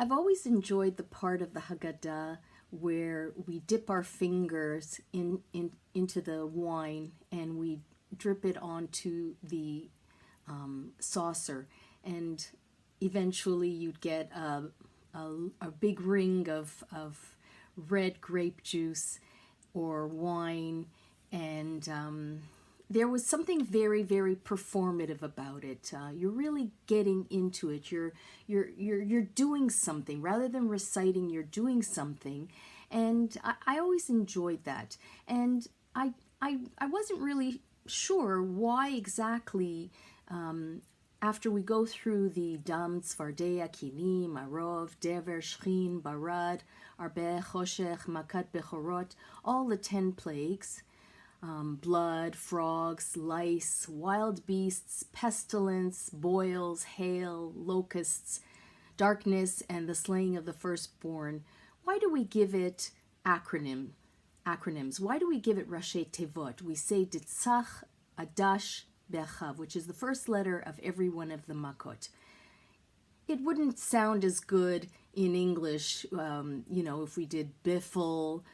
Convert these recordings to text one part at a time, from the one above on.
I've always enjoyed the part of the Haggadah where we dip our fingers into the wine and we drip it onto the saucer, and eventually you'd get a big ring of red grape juice or wine, and there was something very, very performative about it. You're really getting into it. You're doing something rather than reciting. You're doing something, and I always enjoyed that. And I wasn't really sure why exactly. After we go through the Dam, Tzfardea, Kilim, Arov, Dever, Shchin, Barad, Arbeh, Choshech, Makat, Bechorot, all the 10 plagues, blood, frogs, lice, wild beasts, pestilence, boils, hail, locusts, darkness, and the slaying of the firstborn. Why do we give it acronyms? Why do we give it Rashi Tevot? We say Ditzach, Adash, Bechav, which is the first letter of every one of the Makot. It wouldn't sound as good in English, if we did Biffle,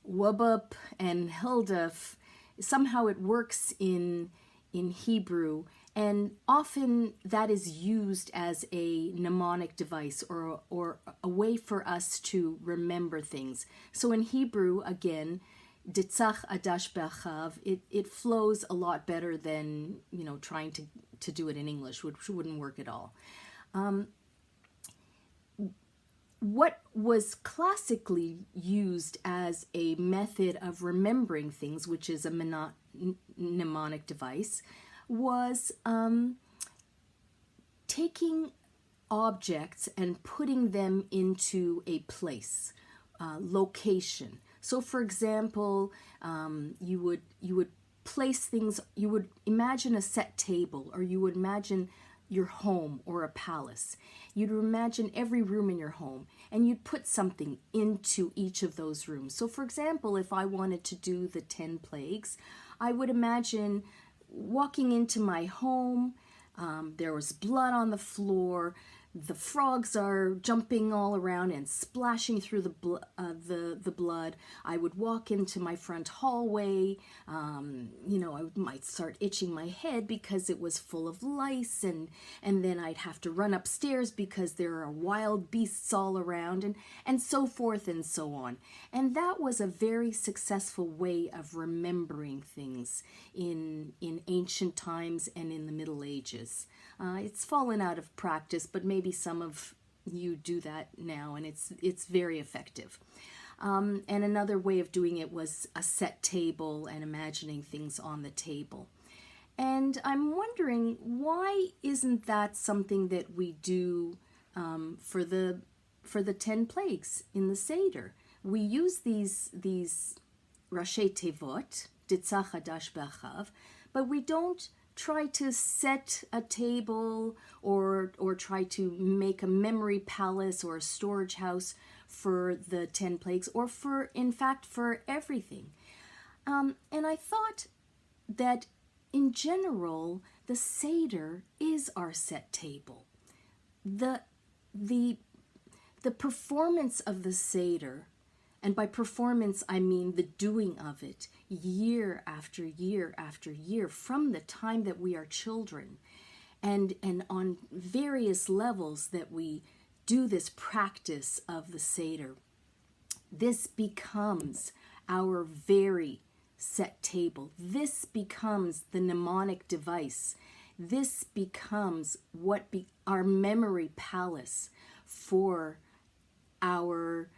Wubbup, and Hilduf. Somehow it works in Hebrew, and often that is used as a mnemonic device or a way for us to remember things. So in Hebrew, again, Ditzach Adash Bechav, it flows a lot better than trying to do it in English, which wouldn't work at all. What was classically used as a method of remembering things, which is a mnemonic device, was taking objects and putting them into a place, location. So, for example, you would place things. You would imagine a set table, or you would imagine your home or a palace. You'd imagine every room in your home, and you'd put something into each of those rooms. So, for example, if I wanted to do the 10 plagues, I would imagine walking into my home. There was blood on the floor. The frogs are jumping all around and splashing through the blood. I would walk into my front hallway. I might start itching my head because it was full of lice, and then I'd have to run upstairs because there are wild beasts all around, and so forth and so on. And that was a very successful way of remembering things in ancient times and in the Middle Ages. It's fallen out of practice, but maybe some of you do that now, and it's very effective. And another way of doing it was a set table and imagining things on the table. And I'm wondering, why isn't that something that we do for the 10 plagues in the Seder? We use these Rashi Tevot, Ditzach Adash Bechav, but we don't try to set a table or try to make a memory palace or a storage house for the 10 plagues, or in fact for everything. And I thought that in general, the Seder is our set table. The performance of the Seder, and by performance I mean the doing of it year after year after year from the time that we are children, and on various levels that we do this practice of the Seder. This becomes our very set table. This becomes the mnemonic device. This becomes our memory palace for our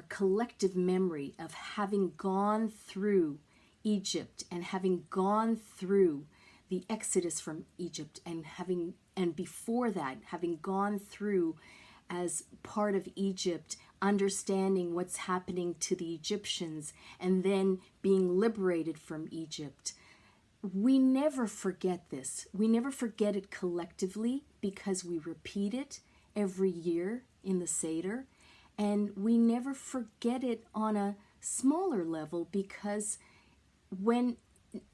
collective memory of having gone through Egypt and having gone through the Exodus from Egypt, and before that having gone through as part of Egypt, understanding what's happening to the Egyptians, and then being liberated from Egypt. We never forget this. We never forget it collectively because we repeat it every year in the Seder. And we never forget it on a smaller level because when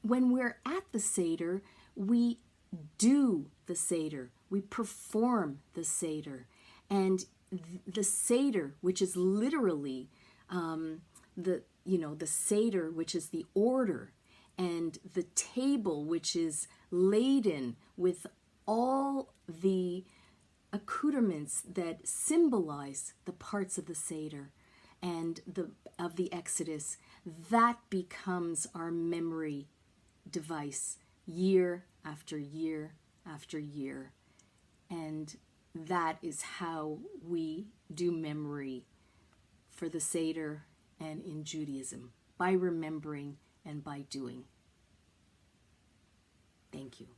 we're at the Seder, we do the Seder. We perform the Seder. And the Seder, which is literally the Seder, which is the order, and the table, which is laden with all the accoutrements that symbolize the parts of the Seder and of the Exodus, that becomes our memory device year after year after year. And that is how we do memory for the Seder and in Judaism, by remembering and by doing. Thank you.